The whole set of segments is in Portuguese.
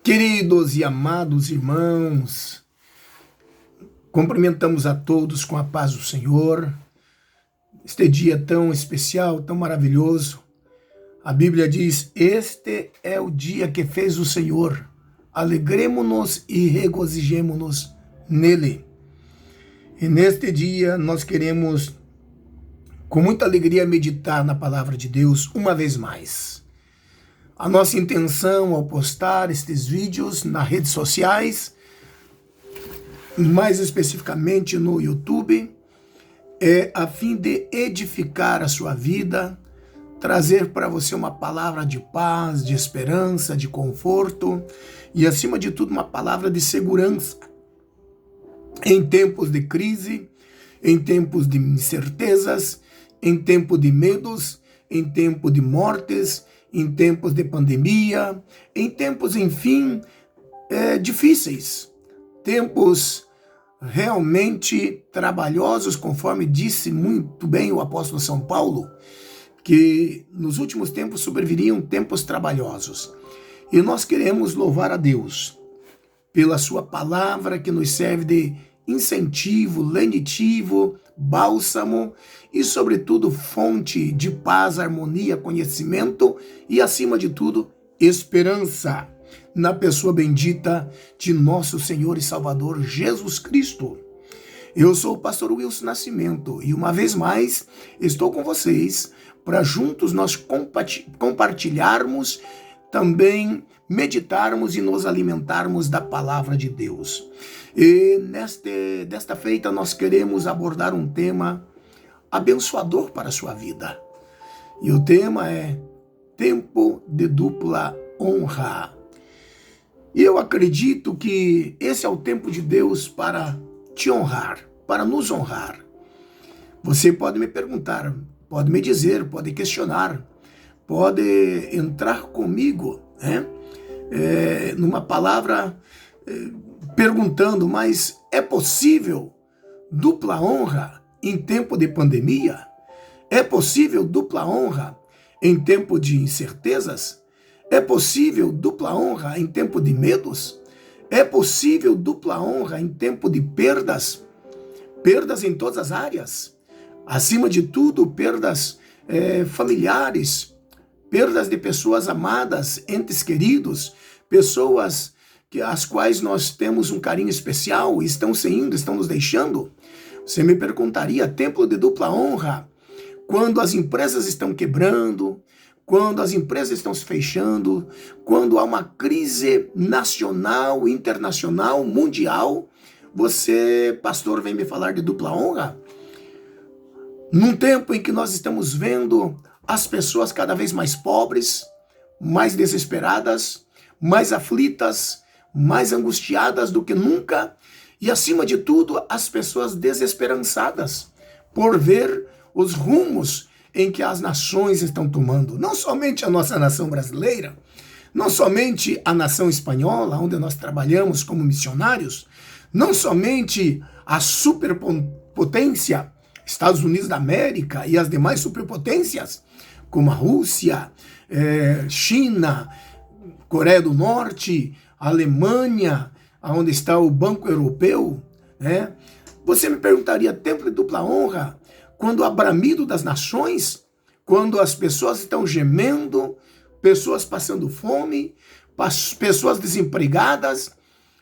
Queridos e amados irmãos, cumprimentamos a todos com a paz do Senhor. Este dia tão especial, tão maravilhoso. A Bíblia diz: este é o dia que fez o Senhor. Alegremo-nos e regozijemo-nos nele. E neste dia nós queremos, com muita alegria, meditar na palavra de Deus uma vez mais. A nossa intenção ao postar estes vídeos nas redes sociais, mais especificamente no YouTube, é a fim de edificar a sua vida, trazer para você uma palavra de paz, de esperança, de conforto e, acima de tudo, uma palavra de segurança. Em tempos de crise, em tempos de incertezas, em tempo de medos, em tempo de mortes, em tempos de pandemia, em tempos, enfim, difíceis, tempos realmente trabalhosos, conforme disse muito bem o apóstolo São Paulo, que nos últimos tempos sobreviriam tempos trabalhosos. E nós queremos louvar a Deus pela sua palavra que nos serve de incentivo, lenitivo, bálsamo e, sobretudo, fonte de paz, harmonia, conhecimento e, acima de tudo, esperança na pessoa bendita de nosso Senhor e Salvador Jesus Cristo. Eu sou o pastor Wilson Nascimento e, uma vez mais, estou com vocês para juntos nós compartilharmos, também meditarmos e nos alimentarmos da palavra de Deus. E desta feita nós queremos abordar um tema abençoador para a sua vida. E o tema é tempo de dupla honra. E eu acredito que esse é o tempo de Deus para te honrar, para nos honrar. Você pode me perguntar, pode me dizer, pode questionar, pode entrar comigo, né? Numa palavra perguntando, mas é possível dupla honra em tempo de pandemia? É possível dupla honra em tempo de incertezas? É possível dupla honra em tempo de medos? É possível dupla honra em tempo de perdas? Perdas em todas as áreas. Acima de tudo, perdas familiares, perdas de pessoas amadas, entes queridos, pessoas as quais nós temos um carinho especial, estão se indo, estão nos deixando. Você me perguntaria, tempo de dupla honra, quando as empresas estão quebrando, quando as empresas estão se fechando, quando há uma crise nacional, internacional, mundial, você, pastor, vem me falar de dupla honra? Num tempo em que nós estamos vendo as pessoas cada vez mais pobres, mais desesperadas, mais aflitas, mais angustiadas do que nunca, e acima de tudo, as pessoas desesperançadas por ver os rumos em que as nações estão tomando. Não somente a nossa nação brasileira, não somente a nação espanhola, onde nós trabalhamos como missionários, não somente a superpotência Estados Unidos da América e as demais superpotências, como a Rússia, China, Coreia do Norte, Alemanha, onde está o Banco Europeu, né? Você me perguntaria, tempo de dupla honra, quando há bramido das nações, quando as pessoas estão gemendo, pessoas passando fome, pessoas desempregadas,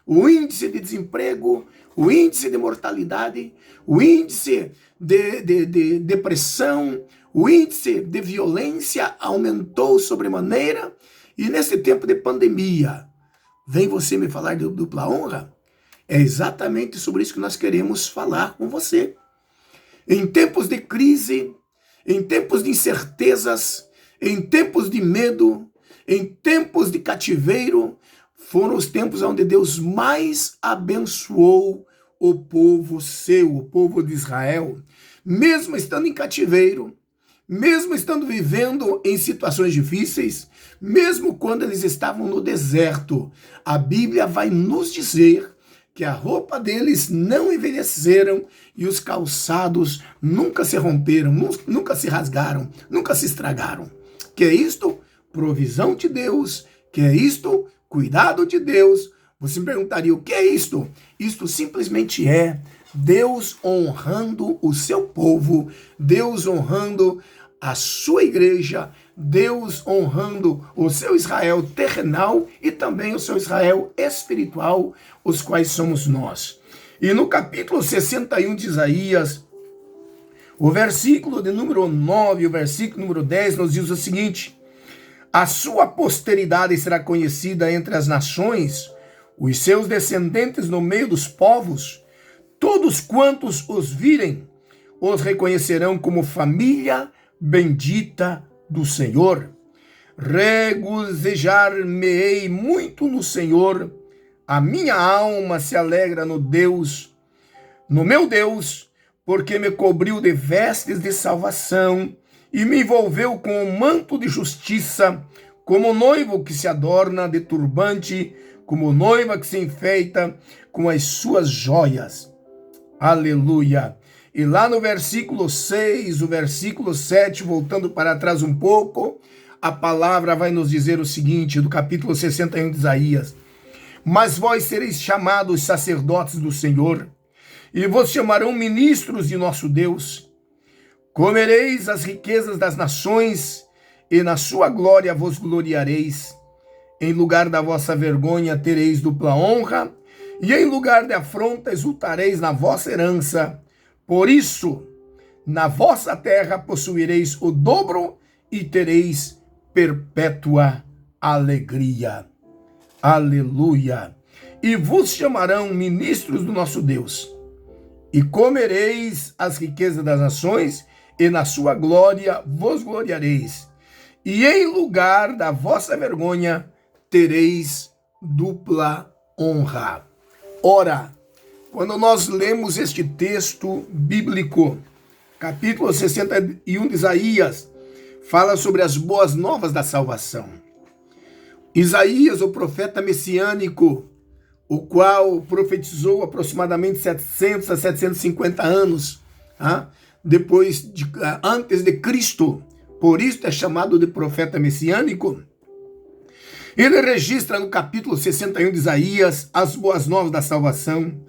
o índice de desemprego, o índice de mortalidade, o índice de depressão, o índice de violência aumentou sobremaneira, e nesse tempo de pandemia, vem você me falar de dupla honra? É exatamente sobre isso que nós queremos falar com você. Em tempos de crise, em tempos de incertezas, em tempos de medo, em tempos de cativeiro, foram os tempos onde Deus mais abençoou o povo seu, o povo de Israel. Mesmo estando em cativeiro, mesmo estando vivendo em situações difíceis, mesmo quando eles estavam no deserto, a Bíblia vai nos dizer que a roupa deles não envelheceram e os calçados nunca se romperam, nunca se rasgaram, nunca se estragaram. Que é isto? Provisão de Deus. Que é isto? cuidado de Deus, você me perguntaria, o que é isto? Isto simplesmente é Deus honrando o seu povo, Deus honrando a sua igreja, Deus honrando o seu Israel terrenal e também o seu Israel espiritual, os quais somos nós. E no capítulo 61 de Isaías, o versículo de número 9, o versículo número 10 nos diz o seguinte: a sua posteridade será conhecida entre as nações, os seus descendentes no meio dos povos, todos quantos os virem, os reconhecerão como família bendita do Senhor. Regozijar-me-ei muito no Senhor, a minha alma se alegra no meu Deus, porque me cobriu de vestes de salvação e me envolveu com um manto de justiça, como noivo que se adorna de turbante, como noiva que se enfeita com as suas joias. Aleluia! E lá no versículo 6, o versículo 7, voltando para trás um pouco, a palavra vai nos dizer o seguinte, do capítulo 61 de Isaías: mas vós sereis chamados sacerdotes do Senhor, e vos chamarão ministros de nosso Deus. Comereis as riquezas das nações, e na sua glória vos gloriareis. Em lugar da vossa vergonha tereis dupla honra, e em lugar de afronta exultareis na vossa herança. Por isso, na vossa terra possuireis o dobro e tereis perpétua alegria. Aleluia! E vos chamarão ministros do nosso Deus. E comereis as riquezas das nações, e na sua glória vos gloriareis. E em lugar da vossa vergonha tereis dupla honra. Ora, quando nós lemos este texto bíblico, capítulo 61 de Isaías, fala sobre as boas novas da salvação. Isaías, o profeta messiânico, o qual profetizou aproximadamente 700 a 750 anos antes de Cristo, por isso é chamado de profeta messiânico. Ele registra no capítulo 61 de Isaías as boas novas da salvação,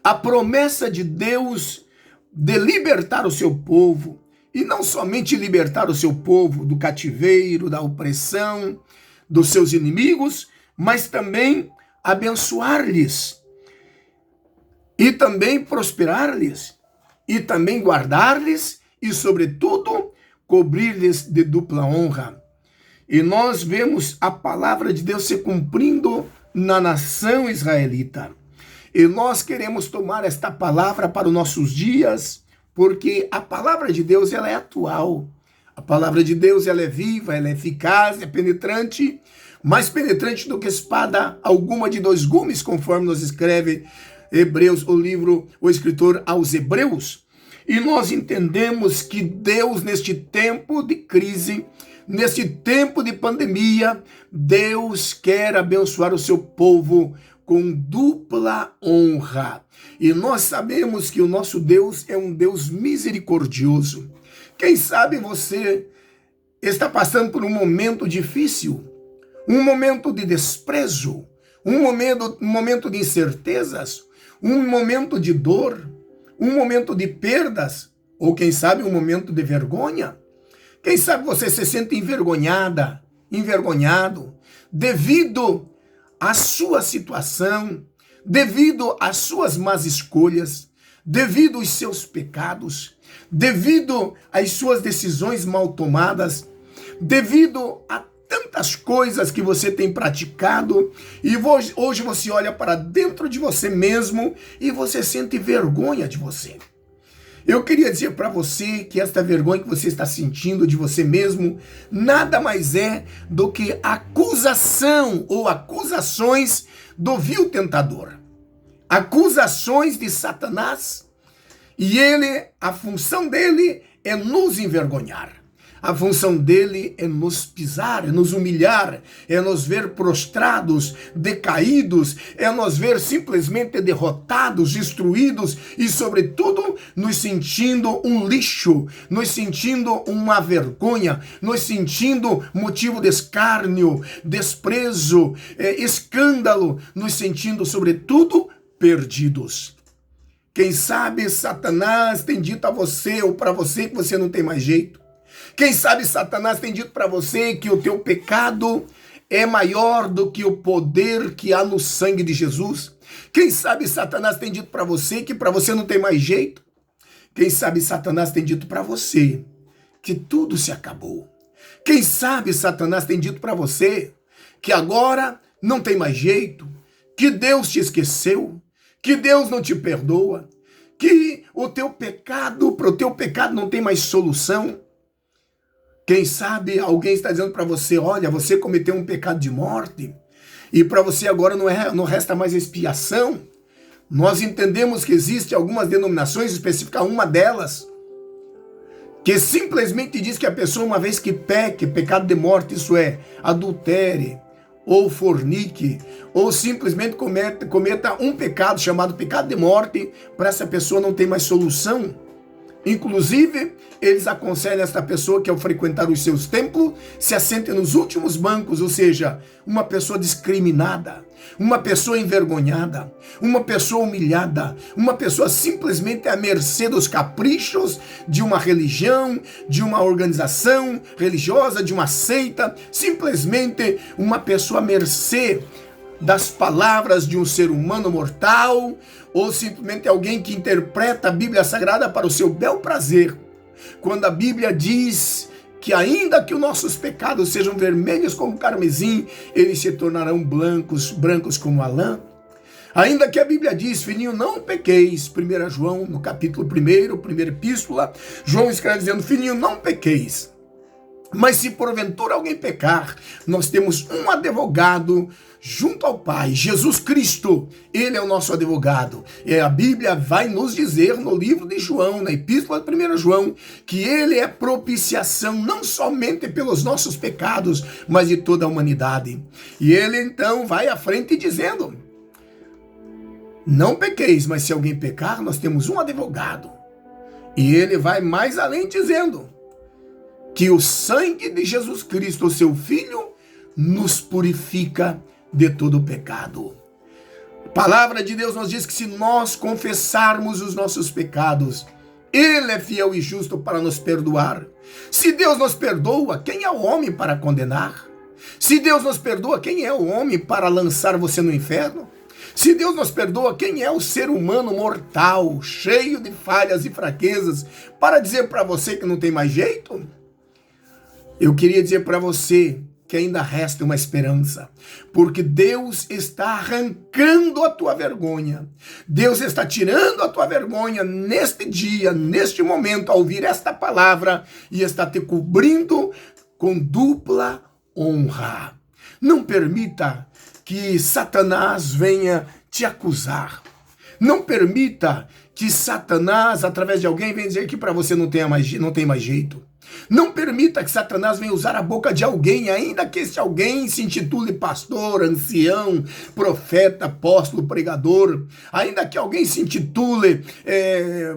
a promessa de Deus de libertar o seu povo, e não somente libertar o seu povo do cativeiro, da opressão, dos seus inimigos, mas também abençoar-lhes, e também prosperar-lhes, e também guardar-lhes, e sobretudo cobrir-lhes de dupla honra. E nós vemos a palavra de Deus se cumprindo na nação israelita. E nós queremos tomar esta palavra para os nossos dias, porque a palavra de Deus ela é atual. A palavra de Deus ela é viva, ela é eficaz, é penetrante, mais penetrante do que espada alguma de dois gumes, conforme nos escreve Hebreus, o escritor aos Hebreus. E nós entendemos que Deus, neste tempo de crise, neste tempo de pandemia, Deus quer abençoar o seu povo com dupla honra. E nós sabemos que o nosso Deus é um Deus misericordioso. Quem sabe você está passando por um momento difícil, um momento de desprezo, um momento de incertezas, um momento de dor, um momento de perdas, ou quem sabe um momento de vergonha. Quem sabe você se sente envergonhada, envergonhado, devido à sua situação, devido às suas más escolhas, devido aos seus pecados, devido às suas decisões mal tomadas, devido a tantas coisas que você tem praticado, e hoje você olha para dentro de você mesmo e você sente vergonha de você. Eu queria dizer para você que esta vergonha que você está sentindo de você mesmo nada mais é do que acusação ou acusações do vil tentador. Acusações de Satanás, e a função dele é nos envergonhar. A função dele é nos pisar, é nos humilhar, é nos ver prostrados, decaídos, é nos ver simplesmente derrotados, destruídos e, sobretudo, nos sentindo um lixo, nos sentindo uma vergonha, nos sentindo motivo de escárnio, desprezo, escândalo, nos sentindo, sobretudo, perdidos. Quem sabe Satanás tem dito a você ou para você que você não tem mais jeito. Quem sabe Satanás tem dito para você que o teu pecado é maior do que o poder que há no sangue de Jesus. Quem sabe Satanás tem dito para você que para você não tem mais jeito. Quem sabe Satanás tem dito para você que tudo se acabou. Quem sabe Satanás tem dito para você que agora não tem mais jeito, que Deus te esqueceu, que Deus não te perdoa, que o teu pecado, para o teu pecado não tem mais solução. Quem sabe alguém está dizendo para você, olha, você cometeu um pecado de morte e para você agora não resta mais expiação. Nós entendemos que existem algumas denominações específicas, uma delas, que simplesmente diz que a pessoa, uma vez que peque, pecado de morte, isso é, adultere, ou fornique, ou simplesmente cometa um pecado chamado pecado de morte, para essa pessoa não tem mais solução. Inclusive, eles aconselham esta pessoa que ao frequentar os seus templos, se assente nos últimos bancos, ou seja, uma pessoa discriminada, uma pessoa envergonhada, uma pessoa humilhada, uma pessoa simplesmente à mercê dos caprichos de uma religião, de uma organização religiosa, de uma seita, simplesmente uma pessoa à mercê das palavras de um ser humano mortal, ou simplesmente alguém que interpreta a Bíblia Sagrada para o seu bel prazer. Quando a Bíblia diz que ainda que os nossos pecados sejam vermelhos como carmesim, eles se tornarão brancos como a lã. Ainda que a Bíblia diz, filhinho, não pequeis, 1 João, no capítulo 1, primeira epístola, João escreve dizendo, filhinho, não pequeis. Mas se porventura alguém pecar, nós temos um advogado junto ao Pai, Jesus Cristo. Ele é o nosso advogado. E a Bíblia vai nos dizer no livro de João, na epístola de 1 João, que ele é propiciação não somente pelos nossos pecados, mas de toda a humanidade. E ele então vai à frente dizendo, não pequeis, mas se alguém pecar, nós temos um advogado. E ele vai mais além dizendo que o sangue de Jesus Cristo, o seu Filho, nos purifica de todo o pecado. A palavra de Deus nos diz que se nós confessarmos os nossos pecados, Ele é fiel e justo para nos perdoar. Se Deus nos perdoa, quem é o homem para condenar? Se Deus nos perdoa, quem é o homem para lançar você no inferno? Se Deus nos perdoa, quem é o ser humano mortal, cheio de falhas e fraquezas, para dizer para você que não tem mais jeito? Eu queria dizer para você que ainda resta uma esperança, porque Deus está arrancando a tua vergonha. Deus está tirando a tua vergonha neste dia, neste momento, ao ouvir esta palavra, e está te cobrindo com dupla honra. Não permita que Satanás venha te acusar. Não permita que Satanás, através de alguém, venha dizer que para você não tem mais jeito. Não permita que Satanás venha usar a boca de alguém, ainda que esse alguém se intitule pastor, ancião, profeta, apóstolo, pregador, ainda que alguém se intitule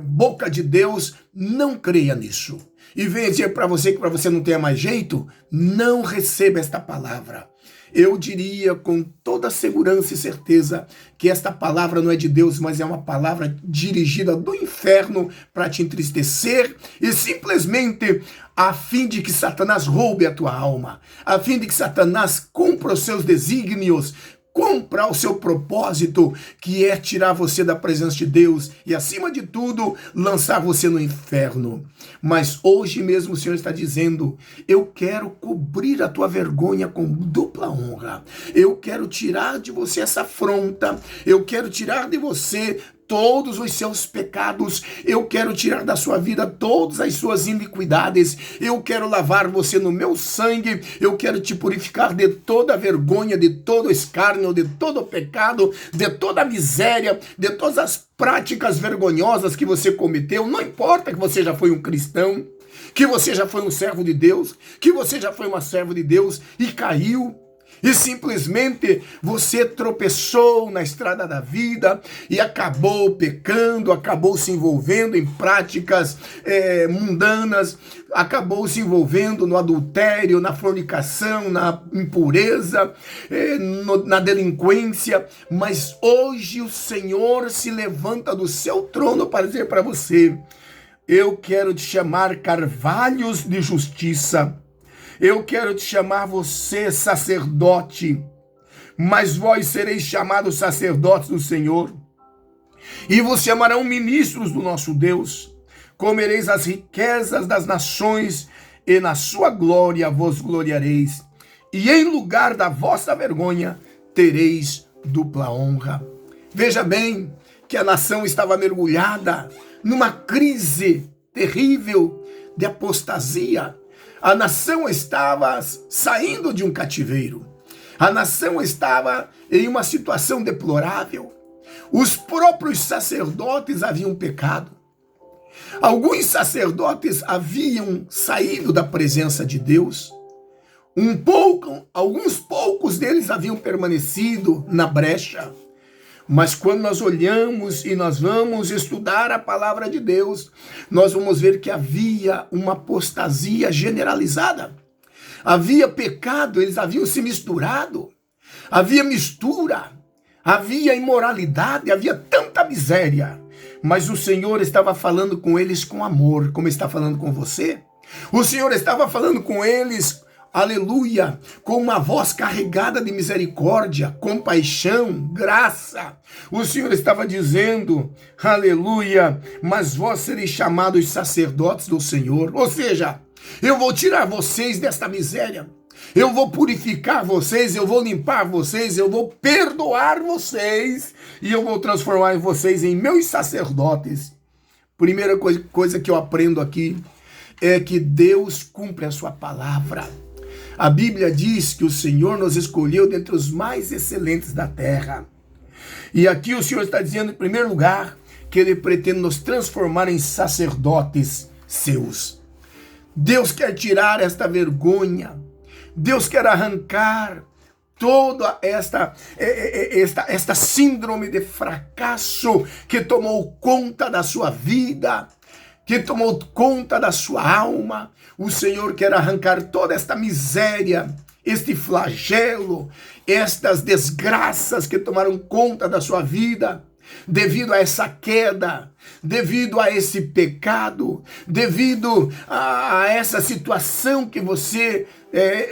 boca de Deus, não creia nisso. E venha dizer para você que para você não tenha mais jeito, não receba esta palavra. Eu diria com toda segurança e certeza que esta palavra não é de Deus, mas é uma palavra dirigida do inferno para te entristecer e simplesmente a fim de que Satanás roube a tua alma, a fim de que Satanás cumpra os seus desígnios, cumpra o seu propósito, que é tirar você da presença de Deus e, acima de tudo, lançar você no inferno. Mas hoje mesmo o Senhor está dizendo, eu quero cobrir a tua vergonha com dupla honra. Eu quero tirar de você essa afronta, eu quero tirar de você todos os seus pecados, eu quero tirar da sua vida todas as suas iniquidades, eu quero lavar você no meu sangue, eu quero te purificar de toda a vergonha, de todo o escárnio, de todo o pecado, de toda a miséria, de todas as práticas vergonhosas que você cometeu. Não importa que você já foi um cristão, que você já foi um servo de Deus, que você já foi uma serva de Deus e caiu. E simplesmente você tropeçou na estrada da vida e acabou pecando, acabou se envolvendo em práticas mundanas, acabou se envolvendo no adultério, na fornicação, na impureza, na delinquência. Mas hoje o Senhor se levanta do seu trono para dizer para você: eu quero te chamar carvalhos de justiça. Eu quero te chamar você sacerdote, mas vós sereis chamados sacerdotes do Senhor, e vos chamarão ministros do nosso Deus. Comereis as riquezas das nações, e na sua glória vos gloriareis, e em lugar da vossa vergonha tereis dupla honra. Veja bem que a nação estava mergulhada numa crise terrível de apostasia. A nação estava saindo de um cativeiro. A nação estava em uma situação deplorável. Os próprios sacerdotes haviam pecado. Alguns sacerdotes haviam saído da presença de Deus. Alguns poucos deles haviam permanecido na brecha. Mas quando nós olhamos e nós vamos estudar a palavra de Deus, nós vamos ver que havia uma apostasia generalizada. Havia pecado, eles haviam se misturado. Havia mistura, havia imoralidade, havia tanta miséria. Mas o Senhor estava falando com eles com amor, como está falando com você. O Senhor estava falando com eles, aleluia, com uma voz carregada de misericórdia, compaixão, graça. O Senhor estava dizendo, aleluia, mas vós sereis chamados sacerdotes do Senhor. Ou seja, eu vou tirar vocês desta miséria. Eu vou purificar vocês, eu vou limpar vocês, eu vou perdoar vocês e eu vou transformar vocês em meus sacerdotes. Primeira coisa que eu aprendo aqui é que Deus cumpre a sua palavra. A Bíblia diz que o Senhor nos escolheu dentre os mais excelentes da terra. E aqui o Senhor está dizendo, em primeiro lugar, que Ele pretende nos transformar em sacerdotes seus. Deus quer tirar esta vergonha. Deus quer arrancar toda esta síndrome de fracasso que tomou conta da sua vida, que tomou conta da sua alma. O Senhor quer arrancar toda esta miséria, este flagelo, estas desgraças que tomaram conta da sua vida, devido a essa queda, devido a esse pecado, devido a essa situação que você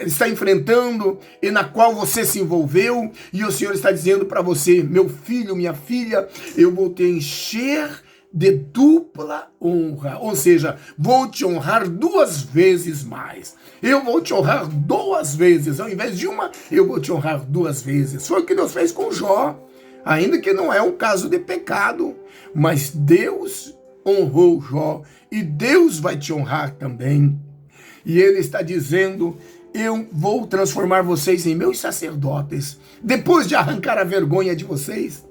está enfrentando e na qual você se envolveu. E o Senhor está dizendo para você, meu filho, minha filha, eu vou te encher de dupla honra, ou seja, vou te honrar 2 vezes mais. Eu vou te honrar 2 vezes, ao invés de uma, eu vou te honrar 2 vezes. Foi o que Deus fez com Jó, ainda que não é um caso de pecado, mas Deus honrou Jó e Deus vai te honrar também. E Ele está dizendo, eu vou transformar vocês em meus sacerdotes, depois de arrancar a vergonha de vocês,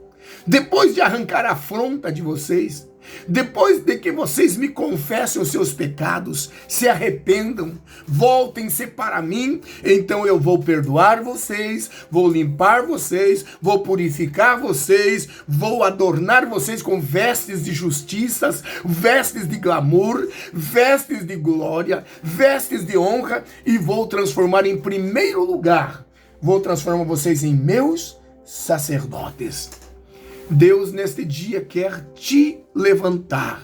depois de arrancar a afronta de vocês, depois de que vocês me confessem os seus pecados, se arrependam, voltem-se para mim, então eu vou perdoar vocês, vou limpar vocês, vou purificar vocês, vou adornar vocês com vestes de justiça, vestes de glamour, vestes de glória, vestes de honra, e vou transformar em primeiro lugar, vou transformar vocês em meus sacerdotes. Deus neste dia quer te levantar.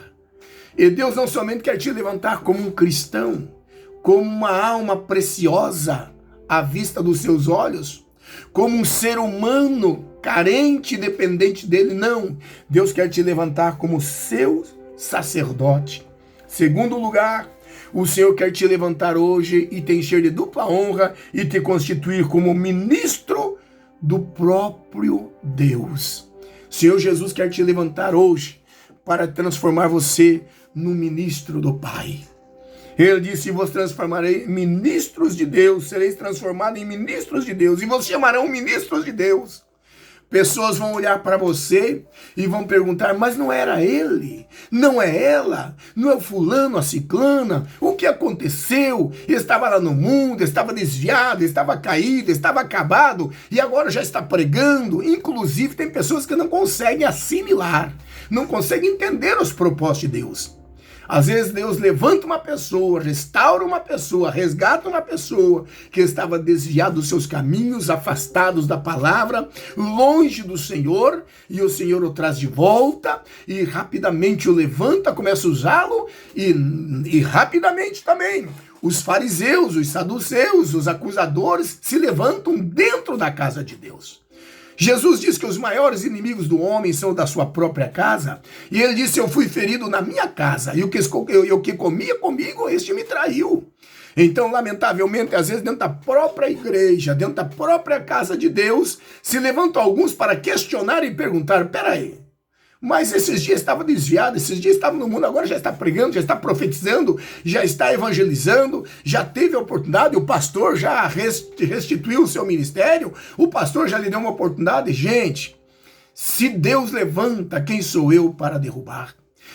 E Deus não somente quer te levantar como um cristão, como uma alma preciosa à vista dos seus olhos, como um ser humano carente e dependente dele. Não, Deus quer te levantar como seu sacerdote. Segundo lugar, o Senhor quer te levantar hoje e te encher de dupla honra e te constituir como ministro do próprio Deus. Senhor Jesus quer te levantar hoje para transformar você no ministro do Pai. Ele disse, vos transformarei em ministros de Deus, sereis transformados em ministros de Deus, e vos chamarão ministros de Deus, Pessoas vão olhar para você e vão perguntar, mas não era ele? Não é ela? Não é o fulano, a ciclana? O que aconteceu? Estava lá no mundo, estava desviado, estava caído, estava acabado e agora já está pregando. Inclusive tem pessoas que não conseguem assimilar, não conseguem entender os propósitos de Deus. Às vezes Deus levanta uma pessoa, restaura uma pessoa, resgata uma pessoa que estava desviada dos seus caminhos, afastados da palavra, longe do Senhor, e o Senhor o traz de volta, e rapidamente o levanta, começa a usá-lo, e rapidamente também os fariseus, os saduceus, os acusadores se levantam dentro da casa de Deus. Jesus diz que os maiores inimigos do homem são da sua própria casa, e ele disse, eu fui ferido na minha casa, e o que comia comigo, este me traiu. Então, lamentavelmente, às vezes dentro da própria igreja, dentro da própria casa de Deus, se levantam alguns para questionar e perguntar, peraí, mas esses dias estava desviado, esses dias estava no mundo, agora já está pregando, já está profetizando, já está evangelizando, já teve a oportunidade, o pastor já restituiu o seu ministério, o pastor já lhe deu uma oportunidade. Gente, se Deus levanta, quem sou eu para derrubar?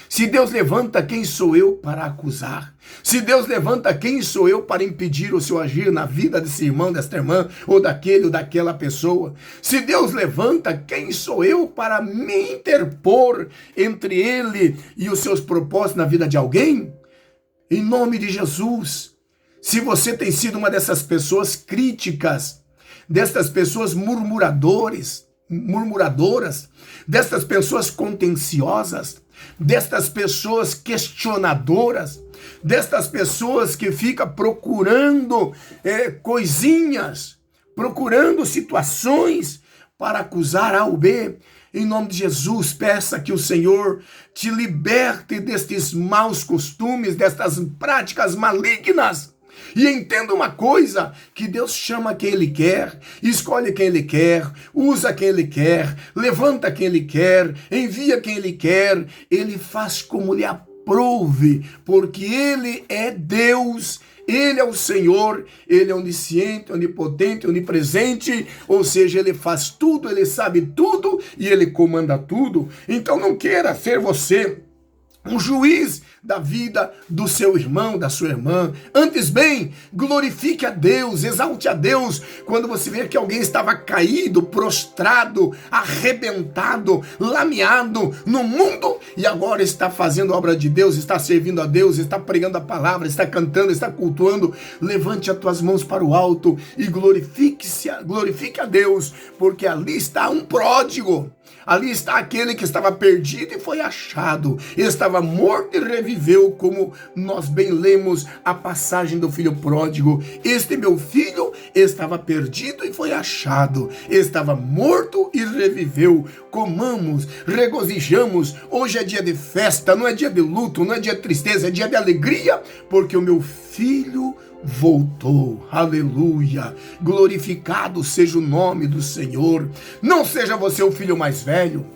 Se Deus levanta, quem sou eu para acusar? Se Deus levanta, quem sou eu para impedir o seu agir na vida desse irmão, desta irmã, ou daquele ou daquela pessoa? Se Deus levanta, quem sou eu para me interpor entre ele e os seus propósitos na vida de alguém? Em nome de Jesus, se você tem sido uma dessas pessoas críticas, dessas pessoas murmuradoras, dessas pessoas contenciosas, destas pessoas questionadoras, destas pessoas que ficam procurando coisinhas, procurando situações para acusar A ou B, em nome de Jesus, peça que o Senhor te liberte destes maus costumes, destas práticas malignas. E entenda uma coisa, que Deus chama quem Ele quer, escolhe quem Ele quer, usa quem Ele quer, levanta quem Ele quer, envia quem Ele quer, Ele faz como lhe aprouve, porque Ele é Deus, Ele é o Senhor, Ele é onisciente, onipotente, onipresente, ou seja, Ele faz tudo, Ele sabe tudo e Ele comanda tudo. Então não queira ser você um juiz da vida do seu irmão, da sua irmã. Antes bem, glorifique a Deus, exalte a Deus, quando você vê que alguém estava caído, prostrado, arrebentado, lameado no mundo, e agora está fazendo a obra de Deus, está servindo a Deus, está pregando a palavra, está cantando, está cultuando. Levante as tuas mãos para o alto e glorifique a Deus, porque ali está um pródigo. Ali está aquele que estava perdido e foi achado. Ele estava morto e reviveu, como nós bem lemos a passagem do filho pródigo. Este meu filho estava perdido e foi achado. Estava morto e reviveu. Comamos, regozijamos. Hoje é dia de festa, não é dia de luto, não é dia de tristeza, é dia de alegria, porque o meu filho voltou. Aleluia, glorificado seja o nome do Senhor. Não seja você o filho mais velho.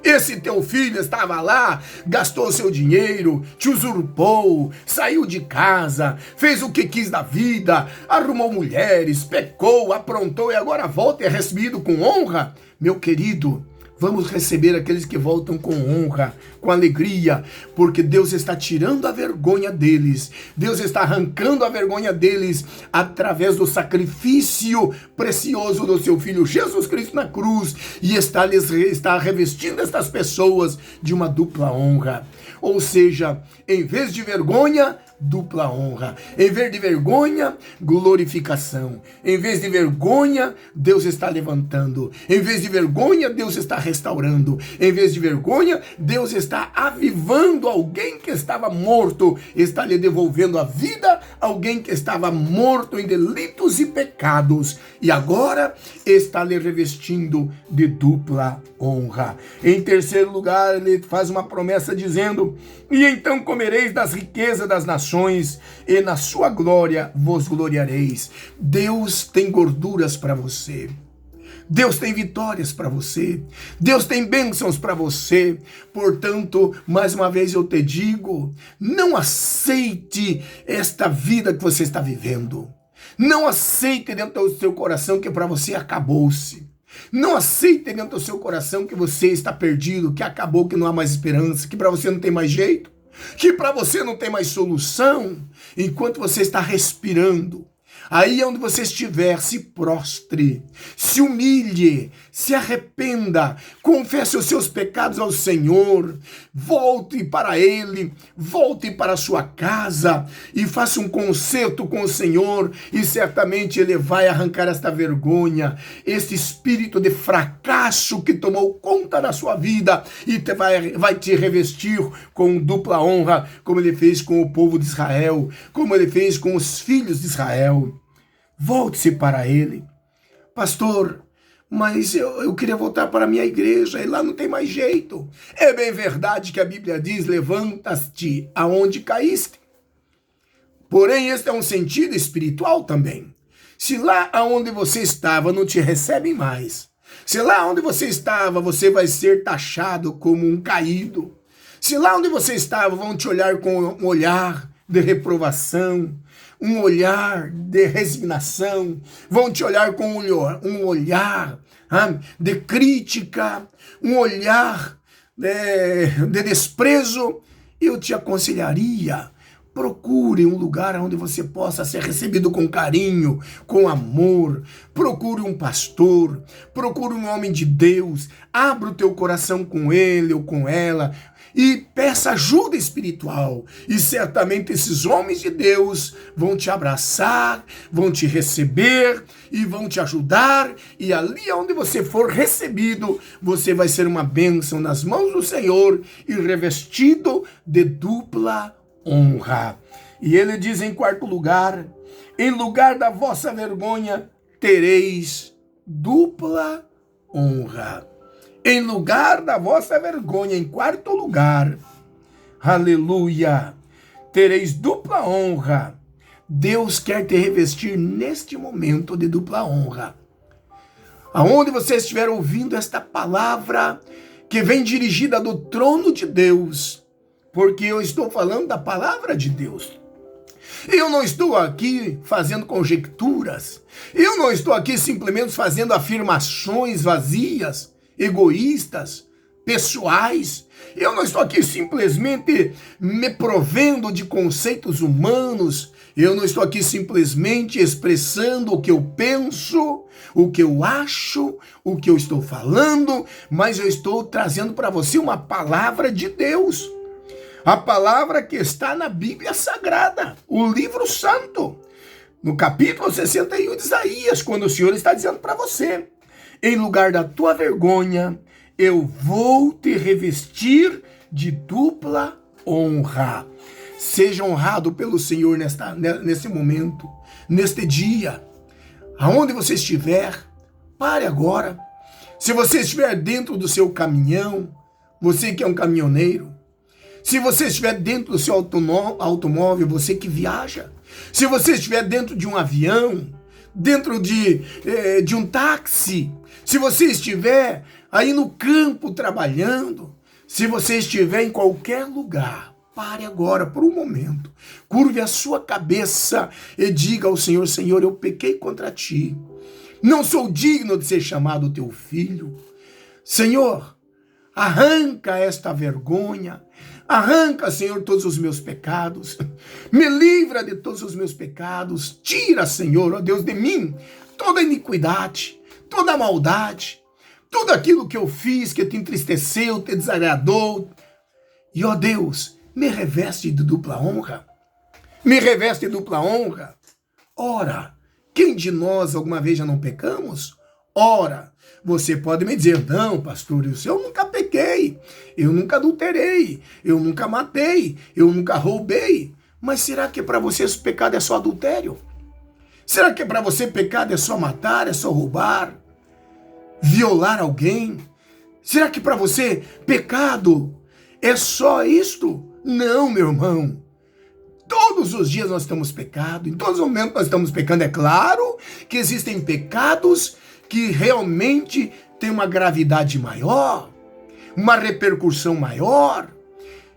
Esse teu filho estava lá, gastou seu dinheiro, te usurpou, saiu de casa, fez o que quis da vida, arrumou mulheres, pecou, aprontou e agora volta e é recebido com honra. Meu querido, vamos receber aqueles que voltam com honra, com alegria, porque Deus está tirando a vergonha deles. Deus está arrancando a vergonha deles através do sacrifício precioso do seu Filho Jesus Cristo na cruz, e está revestindo estas pessoas de uma dupla honra. Ou seja, em vez de vergonha, dupla honra. Em vez de vergonha, glorificação. Em vez de vergonha, Deus está levantando. Em vez de vergonha, Deus está restaurando. Em vez de vergonha, Deus está avivando alguém que estava morto, está lhe devolvendo a vida, alguém que estava morto em delitos e pecados, e agora está lhe revestindo de dupla honra. Em terceiro lugar, ele faz uma promessa dizendo: e então comereis das riquezas das nações, e na sua glória vos gloriareis. Deus tem gorduras para você. Deus tem vitórias para você. Deus tem bênçãos para você. Portanto, mais uma vez eu te digo, não aceite esta vida que você está vivendo. Não aceite dentro do seu coração que para você acabou-se. Não aceite dentro do seu coração que você está perdido, que acabou, que não há mais esperança, que para você não tem mais jeito, que para você não tem mais solução, enquanto você está respirando. Aí onde você estiver, se prostre, se humilhe, se arrependa, confesse os seus pecados ao Senhor, volte para Ele, volte para a sua casa e faça um concerto com o Senhor e certamente Ele vai arrancar esta vergonha, este espírito de fracasso que tomou conta da sua vida e vai te revestir com dupla honra, como Ele fez com o povo de Israel, como Ele fez com os filhos de Israel. Volte-se para Ele. Pastor, mas eu queria voltar para a minha igreja e lá não tem mais jeito. É bem verdade que a Bíblia diz, levanta-te aonde caíste. Porém, este é um sentido espiritual também. Se lá aonde você estava não te recebem mais, se lá onde você estava você vai ser taxado como um caído, se lá onde você estava vão te olhar com um olhar de reprovação, um olhar de resignação, vão te olhar com um olhar de crítica, um olhar de desprezo, eu te aconselharia, procure um lugar onde você possa ser recebido com carinho, com amor. Procure um pastor, procure um homem de Deus, abra o teu coração com ele ou com ela, e peça ajuda espiritual, e certamente esses homens de Deus vão te abraçar, vão te receber e vão te ajudar, e ali onde você for recebido, você vai ser uma bênção nas mãos do Senhor e revestido de dupla honra. E ele diz em quarto lugar, em lugar da vossa vergonha, tereis dupla honra. Em lugar da vossa vergonha, em quarto lugar, aleluia, tereis dupla honra. Deus quer te revestir neste momento de dupla honra. Aonde você estiver ouvindo esta palavra, que vem dirigida do trono de Deus, porque eu estou falando da palavra de Deus. Eu não estou aqui fazendo conjecturas, eu não estou aqui simplesmente fazendo afirmações vazias, egoístas, pessoais. Eu não estou aqui simplesmente me provendo de conceitos humanos. Eu não estou aqui simplesmente expressando o que eu penso, o que eu acho, o que eu estou falando, mas eu estou trazendo para você uma palavra de Deus. A palavra que está na Bíblia Sagrada, o livro santo, no capítulo 61 de Isaías, quando o Senhor está dizendo para você, em lugar da tua vergonha, eu vou te revestir de dupla honra. Seja honrado pelo Senhor nesse momento, neste dia. Aonde você estiver, pare agora. Se você estiver dentro do seu caminhão, você que é um caminhoneiro, se você estiver dentro do seu automóvel, você que viaja, se você estiver dentro de um avião, dentro de um táxi, se você estiver aí no campo trabalhando, se você estiver em qualquer lugar, pare agora por um momento, curve a sua cabeça e diga ao Senhor, Senhor, eu pequei contra ti, não sou digno de ser chamado teu filho. Senhor, arranca esta vergonha, arranca, Senhor, todos os meus pecados, me livra de todos os meus pecados, tira, Senhor, ó Deus, de mim toda iniquidade, toda maldade, tudo aquilo que eu fiz que te entristeceu, te desagradou. E, ó Deus, me reveste de dupla honra. Me reveste de dupla honra. Ora, quem de nós alguma vez já não pecamos? Ora, você pode me dizer, não, pastor, eu nunca pequei, eu nunca adulterei, eu nunca matei, eu nunca roubei. Mas será que para você esse pecado é só adultério? Será que para você pecado é só matar, é só roubar, violar alguém? Será que para você pecado é só isto? Não, meu irmão. Todos os dias nós estamos pecando, em todos os momentos nós estamos pecando. É claro que existem pecados que realmente têm uma gravidade maior, uma repercussão maior.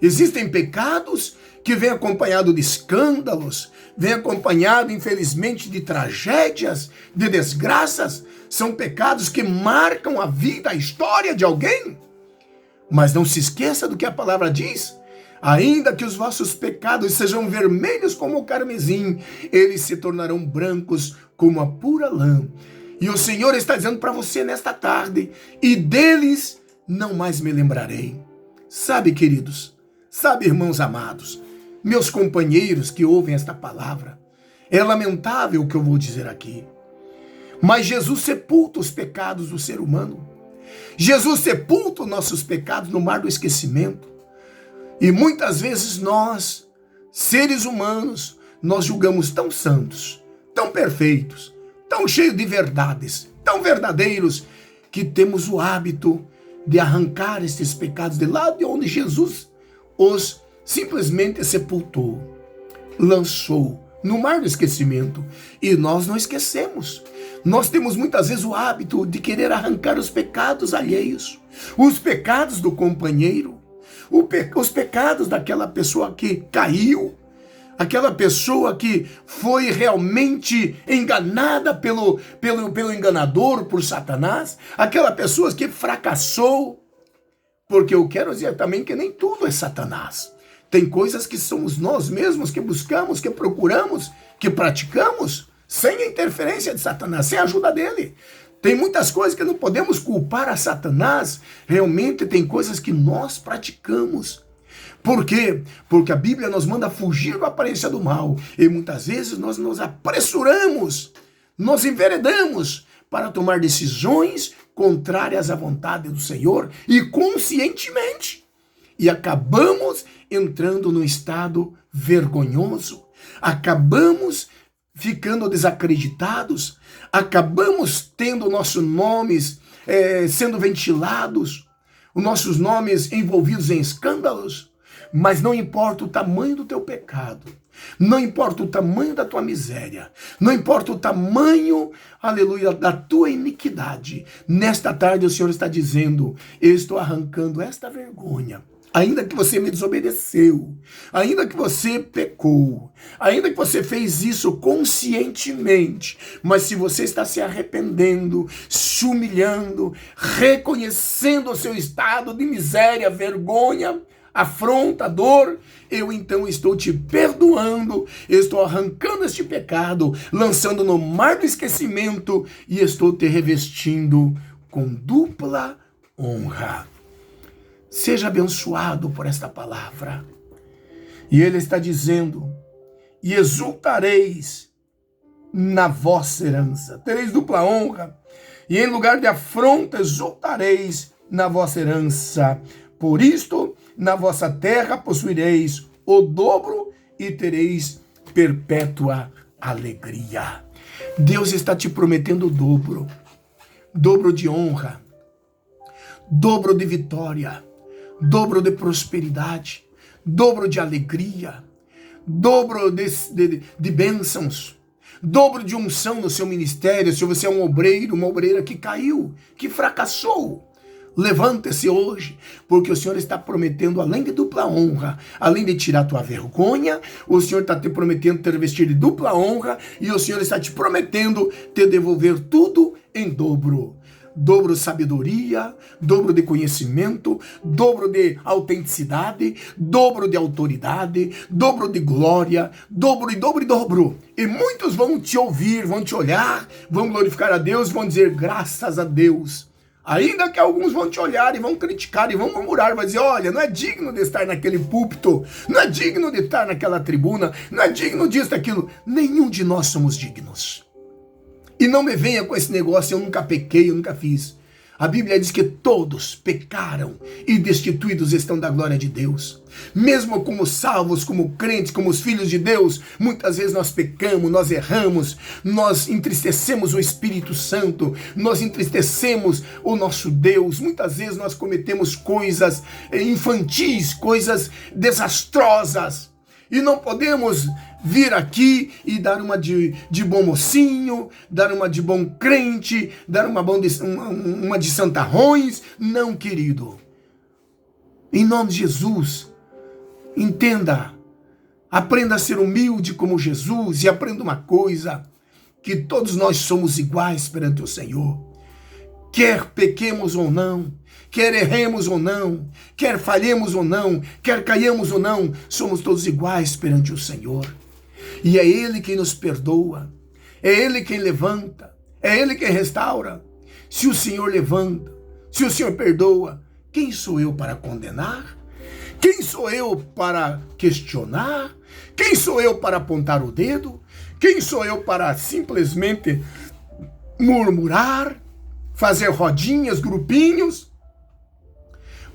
Existem pecados que vêm acompanhado de escândalos, vêm acompanhado, infelizmente, de tragédias, de desgraças. são pecados que marcam a vida, a história de alguém. Mas não se esqueça do que a palavra diz. Ainda que os vossos pecados sejam vermelhos como o carmesim, eles se tornarão brancos como a pura lã. E o Senhor está dizendo para você nesta tarde, e deles não mais me lembrarei. Sabe, queridos, sabe, irmãos amados, meus companheiros que ouvem esta palavra, é lamentável o que eu vou dizer aqui. Mas Jesus sepulta os pecados do ser humano. Jesus sepulta os nossos pecados no mar do esquecimento. E muitas vezes nós, seres humanos, nós julgamos tão santos, tão perfeitos, tão cheios de verdades, tão verdadeiros, que temos o hábito de arrancar estes pecados de lá de onde Jesus os simplesmente sepultou, lançou no mar do esquecimento. E nós não esquecemos. Nós temos muitas vezes o hábito de querer arrancar os pecados alheios, os pecados do companheiro, os pecados daquela pessoa que caiu, aquela pessoa que foi realmente enganada pelo enganador, por Satanás, aquela pessoa que fracassou. Porque eu quero dizer também que nem tudo é Satanás. Tem coisas que somos nós mesmos que buscamos, que procuramos, que praticamos, sem a interferência de Satanás, sem a ajuda dele. Tem muitas coisas que não podemos culpar a Satanás. Realmente tem coisas que nós praticamos. Por quê? Porque a Bíblia nos manda fugir da aparência do mal. E muitas vezes nós nos apressuramos, nos enveredamos para tomar decisões contrárias à vontade do Senhor e conscientemente. E acabamos entrando num estado vergonhoso. Acabamos ficando desacreditados. Acabamos tendo nossos nomes sendo ventilados. Os nossos nomes envolvidos em escândalos. Mas não importa o tamanho do teu pecado, não importa o tamanho da tua miséria, não importa o tamanho, aleluia, da tua iniquidade. Nesta tarde o Senhor está dizendo, eu estou arrancando esta vergonha. Ainda que você me desobedeceu, ainda que você pecou, ainda que você fez isso conscientemente, mas se você está se arrependendo, se humilhando, reconhecendo o seu estado de miséria, vergonha, afronta, dor, eu então estou te perdoando, eu estou arrancando este pecado, lançando no mar do esquecimento e estou te revestindo com dupla honra. Seja abençoado por esta palavra. E ele está dizendo, e exultareis na vossa herança, tereis dupla honra, e em lugar de afronta exultareis na vossa herança. Por isto, na vossa terra possuireis o dobro e tereis perpétua alegria. Deus está te prometendo o dobro. Dobro de honra, dobro de vitória, dobro de prosperidade, dobro de alegria, dobro de bênçãos, dobro de unção no seu ministério. Se você é um obreiro, uma obreira que caiu, que fracassou, levante-se hoje, porque o Senhor está prometendo, além de dupla honra, além de tirar tua vergonha, o Senhor está te prometendo te revestir de dupla honra, e o Senhor está te prometendo te devolver tudo em dobro. Dobro de sabedoria, dobro de conhecimento, dobro de autenticidade, dobro de autoridade, dobro de glória, dobro e dobro e dobro. E muitos vão te ouvir, vão te olhar, vão glorificar a Deus, vão dizer graças a Deus. Ainda que alguns vão te olhar e vão criticar e vão murmurar, vai dizer, olha, não é digno de estar naquele púlpito, não é digno de estar naquela tribuna, não é digno disso, daquilo. Nenhum de nós somos dignos. E não me venha com esse negócio, eu nunca pequei, eu nunca fiz. A Bíblia diz que todos pecaram e destituídos estão da glória de Deus. Mesmo como salvos, como crentes, como os filhos de Deus, muitas vezes nós pecamos, nós erramos, nós entristecemos o Espírito Santo, nós entristecemos o nosso Deus. Muitas vezes nós cometemos coisas infantis, coisas desastrosas. E não podemos vir aqui e dar uma de bom mocinho, dar uma de bom crente, dar uma de santarrões. Não, querido. Em nome de Jesus, entenda. Aprenda a ser humilde como Jesus e aprenda uma coisa. que todos nós somos iguais perante o Senhor. Quer pequemos ou não, quer erremos ou não, quer falhemos ou não, quer caiamos ou não, somos todos iguais perante o Senhor. E é Ele quem nos perdoa, é Ele quem levanta, é Ele quem restaura. Se o Senhor levanta, se o Senhor perdoa, quem sou eu para condenar? Quem sou eu para questionar? Quem sou eu para apontar o dedo? Quem sou eu para simplesmente murmurar, fazer rodinhas, grupinhos,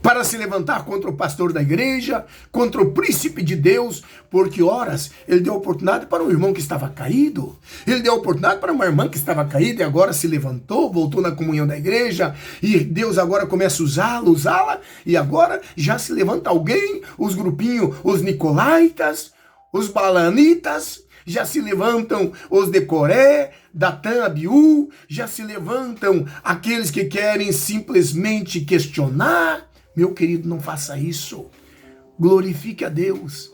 para se levantar contra o pastor da igreja, contra o príncipe de Deus, porque horas ele deu oportunidade para um irmão que estava caído, ele deu oportunidade para uma irmã que estava caída e agora se levantou, voltou na comunhão da igreja, e Deus agora começa a usá-la, e agora já se levanta alguém, os grupinhos, os nicolaítas, os balanitas, já se levantam os de Coré, Datã, Abiú, já se levantam aqueles que querem simplesmente questionar. Meu querido, não faça isso. Glorifique a Deus,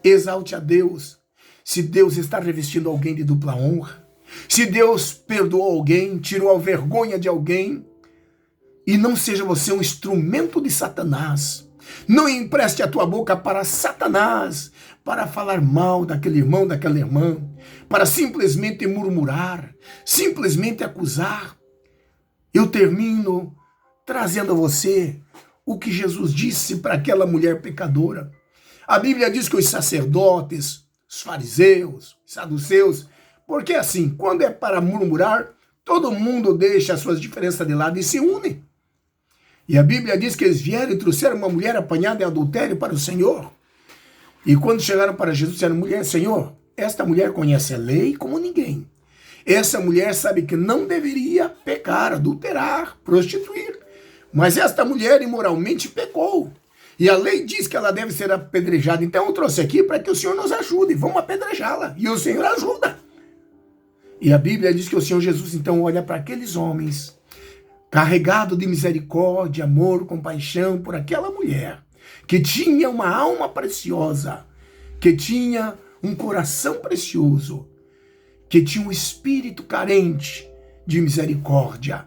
exalte a Deus. Se Deus está revestindo alguém de dupla honra, se Deus perdoou alguém, tirou a vergonha de alguém, e não seja você um instrumento de Satanás. Não empreste a tua boca para Satanás, para falar mal daquele irmão, daquela irmã, para simplesmente murmurar, simplesmente acusar. Eu termino trazendo a você o que Jesus disse para aquela mulher pecadora. A Bíblia diz que os sacerdotes, os fariseus, os saduceus, porque assim, quando é para murmurar, todo mundo deixa as suas diferenças de lado e se une. E a Bíblia diz que eles vieram e trouxeram uma mulher apanhada em adultério para o Senhor. E quando chegaram para Jesus, disseram: mulher, Senhor, esta mulher conhece a lei como ninguém. Essa mulher sabe que não deveria pecar, adulterar, prostituir. Mas esta mulher imoralmente pecou. E a lei diz que ela deve ser apedrejada. Então eu trouxe aqui para que o Senhor nos ajude. Vamos apedrejá-la. E o Senhor ajuda. E a Bíblia diz que o Senhor Jesus então olha para aqueles homens, carregado de misericórdia, amor, compaixão por aquela mulher, que tinha uma alma preciosa, que tinha um coração precioso, que tinha um espírito carente de misericórdia.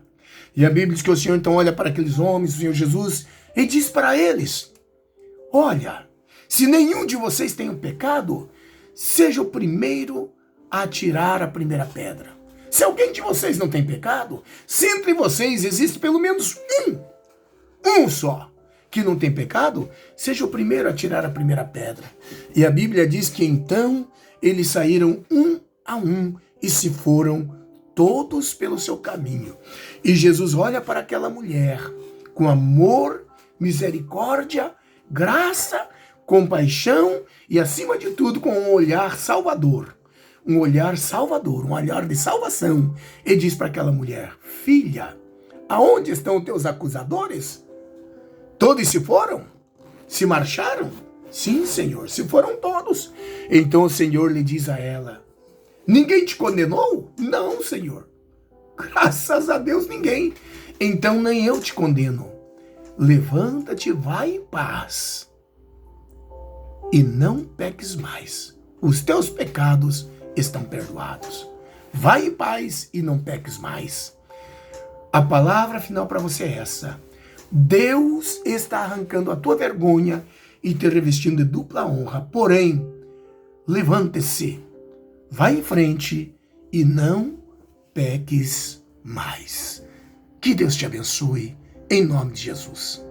E a Bíblia diz que o Senhor então olha para aqueles homens, o Senhor Jesus, e diz para eles: olha, se nenhum de vocês tem um pecado, seja o primeiro a atirar a primeira pedra. Se alguém de vocês não tem pecado, se entre vocês existe pelo menos um só, que não tem pecado, seja o primeiro a tirar a primeira pedra. E a Bíblia diz que então eles saíram um a um e se foram todos pelo seu caminho. E Jesus olha para aquela mulher com amor, misericórdia, graça, compaixão e, acima de tudo, com um olhar salvador. Um olhar salvador, um olhar de salvação. E diz para aquela mulher: filha, aonde estão os teus acusadores? Todos se foram? Se marcharam? Sim, Senhor, se foram todos. Então o Senhor lhe diz a ela: ninguém te condenou? Não, Senhor. Graças a Deus, ninguém. Então nem eu te condeno. Levanta-te, vai em paz. E não peques mais. Os teus pecados estão perdoados. Vai em paz e não peques mais. A palavra final para você é essa: Deus está arrancando a tua vergonha e te revestindo de dupla honra. Porém, levante-se, vai em frente e não peques mais. Que Deus te abençoe, em nome de Jesus.